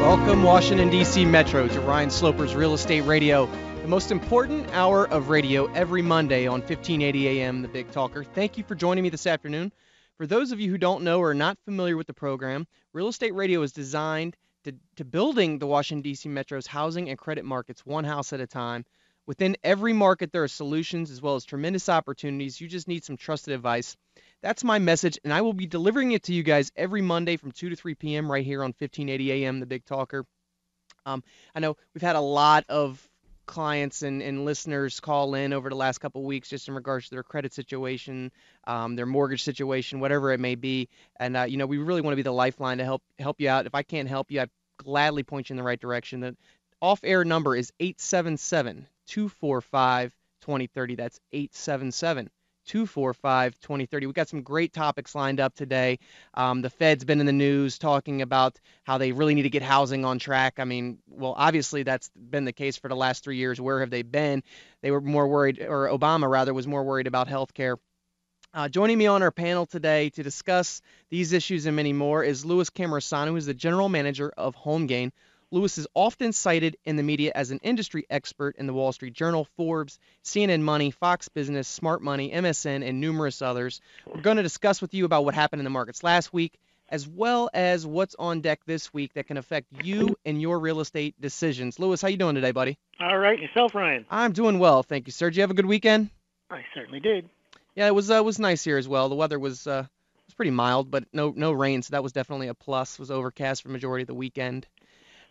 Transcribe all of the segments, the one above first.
Welcome, Washington, D.C. Metro, to Ryan Sloper's Real Estate Radio, the most important hour of radio every Monday on 1580 AM, The Big Talker. Thank you for joining me this afternoon. For those of you who don't know or are not familiar with the program, Real Estate Radio is designed to building the Washington, D.C. Metro's housing and credit markets one house at a time. Within every market, there are solutions as well as tremendous opportunities. You just need some trusted advice. That's my message, and I will be delivering it to you guys every Monday from 2 to 3 p.m. right here on 1580 AM, The Big Talker. I know we've had a lot of clients and listeners call in over the last couple of weeks just in regards to their credit situation, their mortgage situation, whatever it may be. And, we really want to be the lifeline to help you out. If I can't help you, I'd gladly point you in the right direction. The off-air number is 877-245-2030. That's 877-245-2030. We've got some great topics lined up today. The Fed's been in the news talking about how they really need to get housing on track. I mean, well, obviously that's been the case for the last 3 years. Where have they been? They were more worried, or Obama rather, was more worried about health care. Joining me on our panel today to discuss these issues and many more is Louis Cammarosano, who is the general manager of HomeGain. Louis is often cited in the media as an industry expert in the Wall Street Journal, Forbes, CNN Money, Fox Business, Smart Money, MSN, and numerous others. We're going to discuss with you about what happened in the markets last week, as well as what's on deck this week that can affect you and your real estate decisions. Louis, how you doing today, buddy? All right. Yourself, Ryan? I'm doing well, thank you, sir. Did you have a good weekend? I certainly did. Yeah, it was nice here as well. The weather was pretty mild, but no rain, so that was definitely a plus. It was overcast for the majority of the weekend.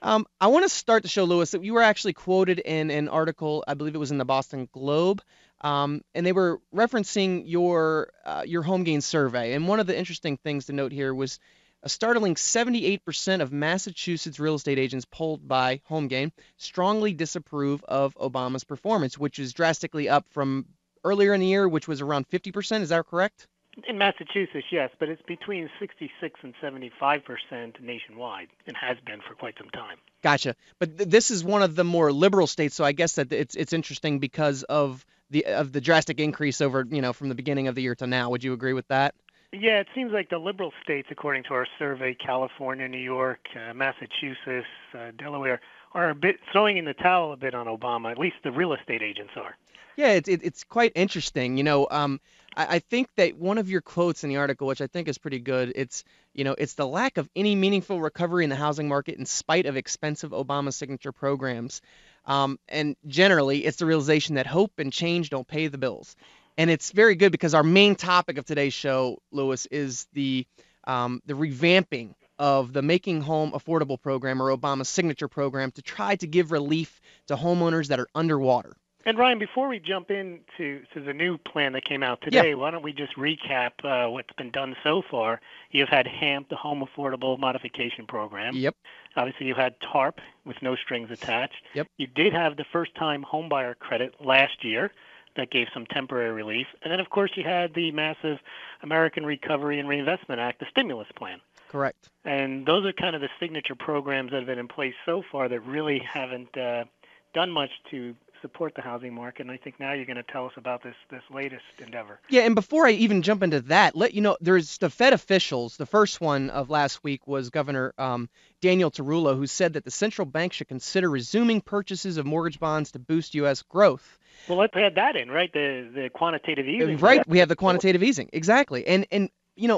I want to start the show, Louis, that you were actually quoted in an article, I believe it was in the Boston Globe, and they were referencing your HomeGain survey. And one of the interesting things to note here was a startling 78% of Massachusetts real estate agents polled by HomeGain strongly disapprove of Obama's performance, which is drastically up from earlier in the year, which was around 50%. Is that correct? In Massachusetts, yes, but it's between 66 and 75% nationwide, and has been for quite some time. Gotcha. But this is one of the more liberal states, so I guess that it's interesting because of the drastic increase over, from the beginning of the year to now. Would you agree with that? Yeah, it seems like the liberal states, according to our survey, California, New York, Massachusetts, Delaware, are a bit throwing in the towel a bit on Obama. At least the real estate agents are. Yeah, it's quite interesting. I think that one of your quotes in the article, which I think is pretty good, it's the lack of any meaningful recovery in the housing market in spite of expensive Obama signature programs. And generally, it's the realization that hope and change don't pay the bills. And it's very good because our main topic of today's show, Louis, is the revamping of the Making Home Affordable program, or Obama's signature program, to try to give relief to homeowners that are underwater. And Ryan, before we jump into the new plan that came out today, Why don't we just recap what's been done so far? You've had HAMP, the Home Affordable Modification Program. Yep. Obviously, you had HARP with no strings attached. Yep. You did have the first-time homebuyer credit last year that gave some temporary relief. And then, of course, you had the massive American Recovery and Reinvestment Act, the stimulus plan. Correct. And those are kind of the signature programs that have been in place so far that really haven't done much to support the housing market, and I think now you're going to tell us about this latest endeavor. Yeah, and before I even jump into that, let you know, there's the Fed officials. The first one of last week was Governor Daniel Tarullo, who said that the central bank should consider resuming purchases of mortgage bonds to boost U.S. growth. Well, let's add that in, right? The quantitative easing. Right, we have the quantitative easing, exactly. And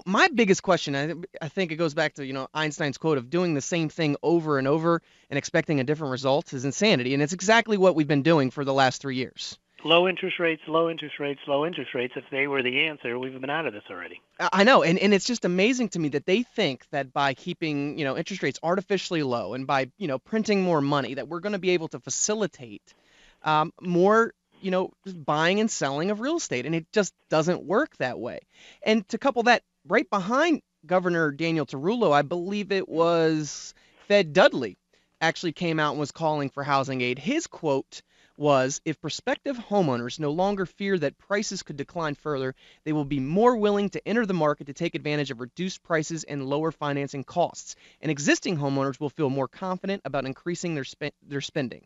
my biggest question, I think it goes back to, Einstein's quote of doing the same thing over and over and expecting a different result is insanity. And it's exactly what we've been doing for the last 3 years. Low interest rates, low interest rates, low interest rates. If they were the answer, we've been out of this already. I know. And it's just amazing to me that they think that by keeping, interest rates artificially low and by, printing more money, that we're going to be able to facilitate more buying and selling of real estate. And it just doesn't work that way. And to couple that, right behind Governor Daniel Tarullo, I believe it was Fed Dudley, actually came out and was calling for housing aid. His quote was, if prospective homeowners no longer fear that prices could decline further, they will be more willing to enter the market to take advantage of reduced prices and lower financing costs. And existing homeowners will feel more confident about increasing their spending.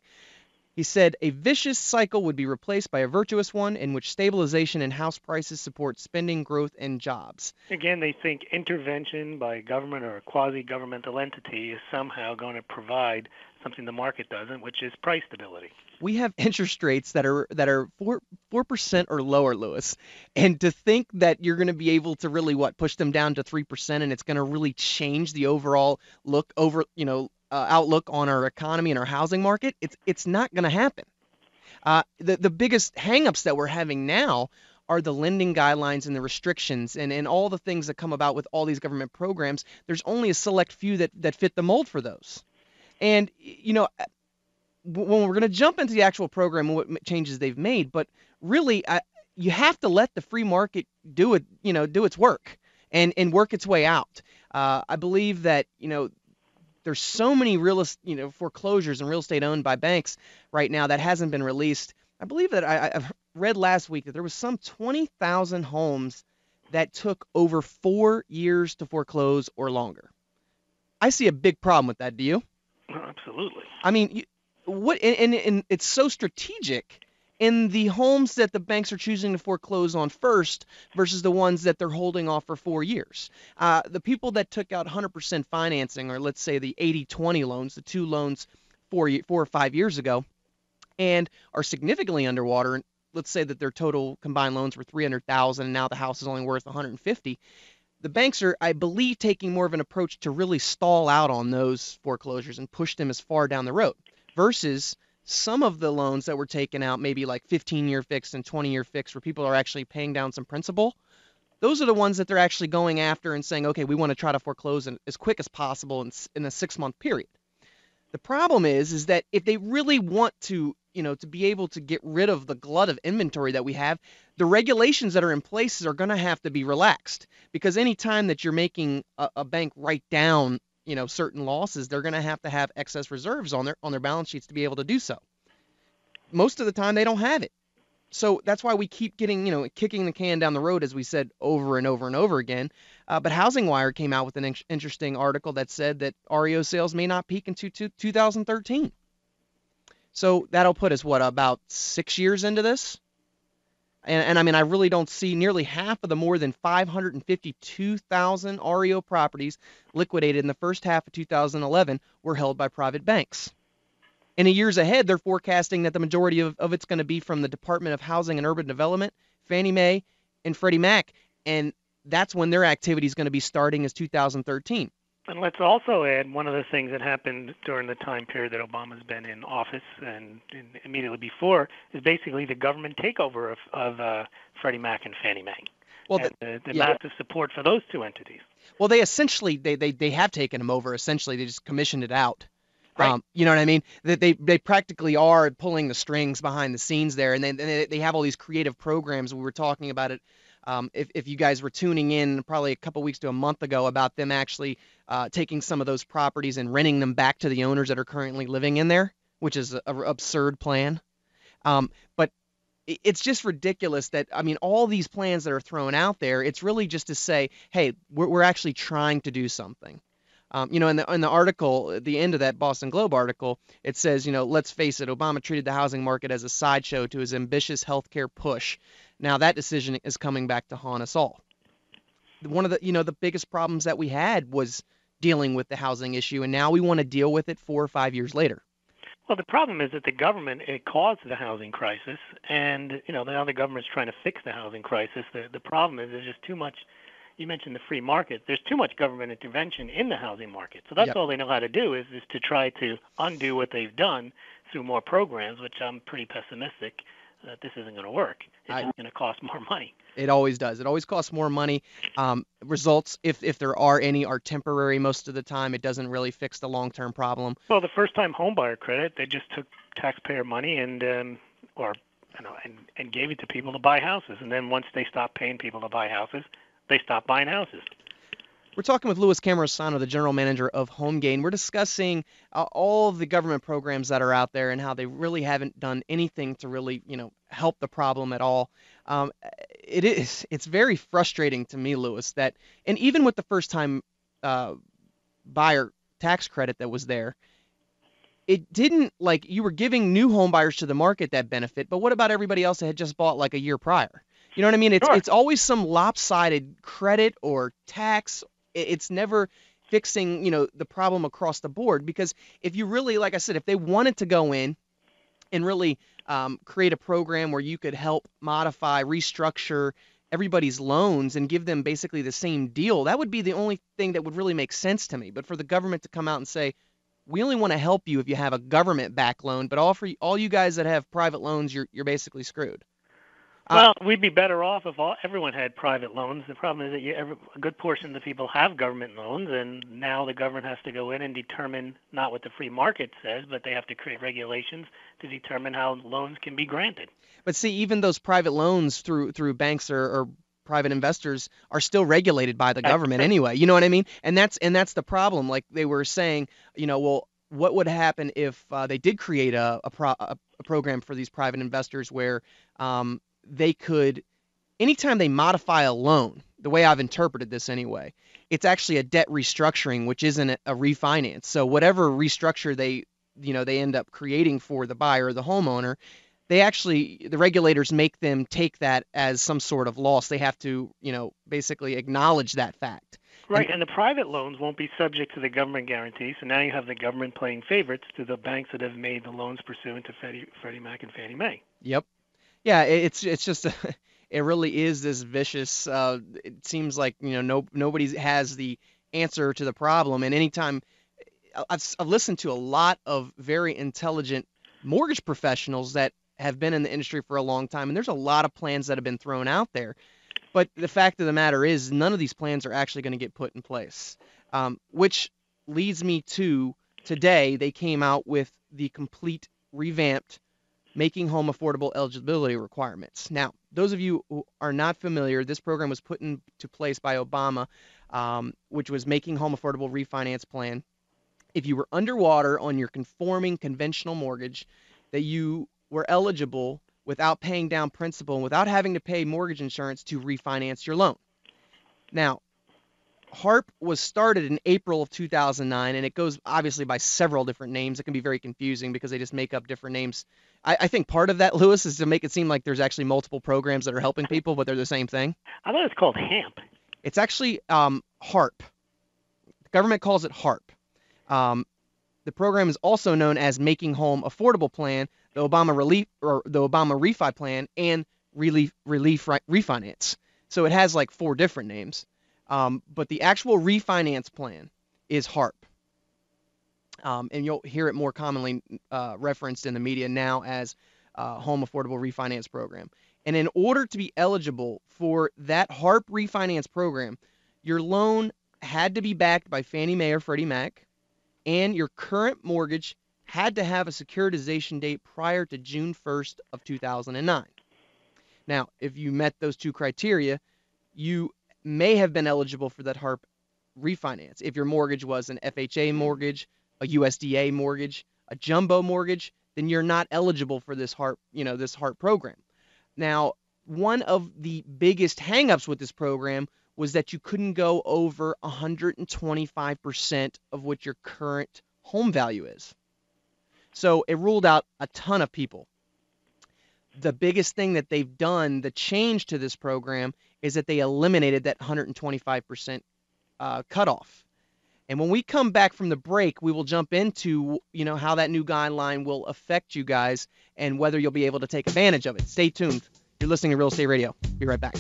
He said a vicious cycle would be replaced by a virtuous one in which stabilization in house prices support spending, growth, and jobs. Again, they think intervention by government or a quasi-governmental entity is somehow going to provide something the market doesn't, which is price stability. We have interest rates that are 4% or lower, Lewis, and to think that you're going to be able to really push them down to 3% and it's going to really change the overall outlook on our economy and our housing market, it's not going to happen. The biggest hangups that we're having now are the lending guidelines and the restrictions and all the things that come about with all these government programs. There's only a select few that fit the mold for those. And, when we're going to jump into the actual program and what changes they've made, but really you have to let the free market do its work and work its way out. I believe that, there's so many foreclosures and real estate owned by banks right now that hasn't been released. I believe that I've read last week that there was some 20,000 homes that took over 4 years to foreclose or longer. I see a big problem with that. Do you? Absolutely. I mean, and it's so strategic in the homes that the banks are choosing to foreclose on first versus the ones that they're holding off for 4 years. The people that took out 100% financing, or let's say the 80-20 loans, the two loans 4 or 5 years ago, and are significantly underwater, and let's say that their total combined loans were $300,000 and now the house is only worth $150,000. The banks are, I believe, taking more of an approach to really stall out on those foreclosures and push them as far down the road versus some of the loans that were taken out, maybe like 15-year fixed and 20-year fixed, where people are actually paying down some principal. Those are the ones that they're actually going after and saying, okay, we want to try to foreclose as quick as possible in a 6-month period. The problem is that if they really want to, to be able to get rid of the glut of inventory that we have, the regulations that are in place are going to have to be relaxed, because any time that you're making a bank write down, certain losses, they're going to have excess reserves on their balance sheets to be able to do so. Most of the time they don't have it. So that's why we keep getting, kicking the can down the road, as we said over and over and over again. But Housing Wire came out with an interesting article that said that REO sales may not peak until 2013. So that'll put us, about 6 years into this? And I mean, I really don't see nearly half of the more than 552,000 REO properties liquidated in the first half of 2011 were held by private banks. In the years ahead, they're forecasting that the majority of it's going to be from the Department of Housing and Urban Development, Fannie Mae, and Freddie Mac, and that's when their activity is going to be starting is 2013. And let's also add one of the things that happened during the time period that Obama's been in office and immediately before is basically the government takeover of Freddie Mac and Fannie Mae. Well, the massive support for those two entities. Well, they essentially they have taken them over. Essentially, they just commissioned it out. Right. You know what I mean? They practically are pulling the strings behind the scenes there, and they have all these creative programs. We were talking about it. If you guys were tuning in probably a couple weeks to a month ago about them actually taking some of those properties and renting them back to the owners that are currently living in there, which is an absurd plan. But it's just ridiculous that, I mean, all these plans that are thrown out there, it's really just to say, hey, we're actually trying to do something. In the article, at the end of that Boston Globe article, it says, let's face it, Obama treated the housing market as a sideshow to his ambitious healthcare push. Now that decision is coming back to haunt us all. One of the biggest problems that we had was dealing with the housing issue, and now we want to deal with it 4 or 5 years later. Well, the problem is that the government, it caused the housing crisis, and now the government's trying to fix the housing crisis. The problem is there's just too much. You mentioned the free market. There's too much government intervention in the housing market. So that's all they know how to do is to try to undo what they've done through more programs, which I'm pretty pessimistic that this isn't going to work. It's just going to cost more money. It always does. It always costs more money. Results, if there are any, are temporary most of the time. It doesn't really fix the long-term problem. Well, the first-time homebuyer credit, they just took taxpayer money and gave it to people to buy houses. And then once they stopped paying people to buy houses, they stopped buying houses. We're talking with Louis Cammarosano, the general manager of HomeGain. We're discussing all of the government programs that are out there and how they really haven't done anything to really, help the problem at all. It's very frustrating to me, Louis, that, and even with the first-time buyer tax credit that was there, it didn't, like, you were giving new home buyers to the market that benefit, but what about everybody else that had just bought like a year prior? You know what I mean? It's Sure. it's always some lopsided credit or tax. It's never fixing, the problem across the board, because if you really, like I said, if they wanted to go in and really create a program where you could help modify, restructure everybody's loans and give them basically the same deal, that would be the only thing that would really make sense to me. But for the government to come out and say, we only want to help you if you have a government-backed loan, but all you guys that have private loans, you're basically screwed. Well, we'd be better off if everyone had private loans. The problem is that a good portion of the people have government loans, and now the government has to go in and determine not what the free market says, but they have to create regulations to determine how loans can be granted. But see, even those private loans through banks or private investors are still regulated by the government anyway. You know what I mean? And that's the problem. Like they were saying, well, what would happen if they did create a program for these private investors where they could, anytime they modify a loan, the way I've interpreted this anyway, it's actually a debt restructuring, which isn't a refinance. So whatever restructure they end up creating for the buyer or the homeowner, the regulators make them take that as some sort of loss. They have to, basically acknowledge that fact. Right, and the private loans won't be subject to the government guarantee, so now you have the government playing favorites to the banks that have made the loans pursuant to Freddie Mac and Fannie Mae. Yep. Yeah, it's just it really is this vicious. It seems like nobody has the answer to the problem, and anytime I've listened to a lot of very intelligent mortgage professionals that have been in the industry for a long time, and there's a lot of plans that have been thrown out there. But the fact of the matter is, none of these plans are actually going to get put in place, which leads me to today. They came out with the complete revamped Making Home Affordable eligibility requirements. Now, those of you who are not familiar, this program was put into place by Obama, which was Making Home Affordable Refinance Plan. If you were underwater on your conforming conventional mortgage, that you were eligible without paying down principal and without having to pay mortgage insurance to refinance your loan. Now, HARP was started in April of 2009, and it goes obviously by several different names. It can be very confusing because they just make up different names. I think part of that, Lewis, is to make it seem like there's actually multiple programs that are helping people, but they're the same thing. I thought it's called HAMP. It's actually HARP. The government calls it HARP. The program is also known as Making Home Affordable Plan, the Obama Refi Plan, and Relief Refinance. So it has like 4 different names. But the actual refinance plan is HARP. And you'll hear it more commonly referenced in the media now as Home Affordable Refinance Program. And in order to be eligible for that HARP refinance program, your loan had to be backed by Fannie Mae or Freddie Mac, and your current mortgage had to have a securitization date prior to June 1st of 2009. Now, if you met those 2 criteria, you may have been eligible for that HARP refinance. If your mortgage was an FHA mortgage, a USDA mortgage, a jumbo mortgage, then you're not eligible for this HARP, this HARP program. Now, one of the biggest hangups with this program was that you couldn't go over 125% of what your current home value is. So it ruled out a ton of people. The biggest thing that they've done, the change to this program, is that they eliminated that 125% cutoff. And when we come back from the break, we will jump into, how that new guideline will affect you guys and whether you'll be able to take advantage of it. Stay tuned. You're listening to Real Estate Radio. Be right back.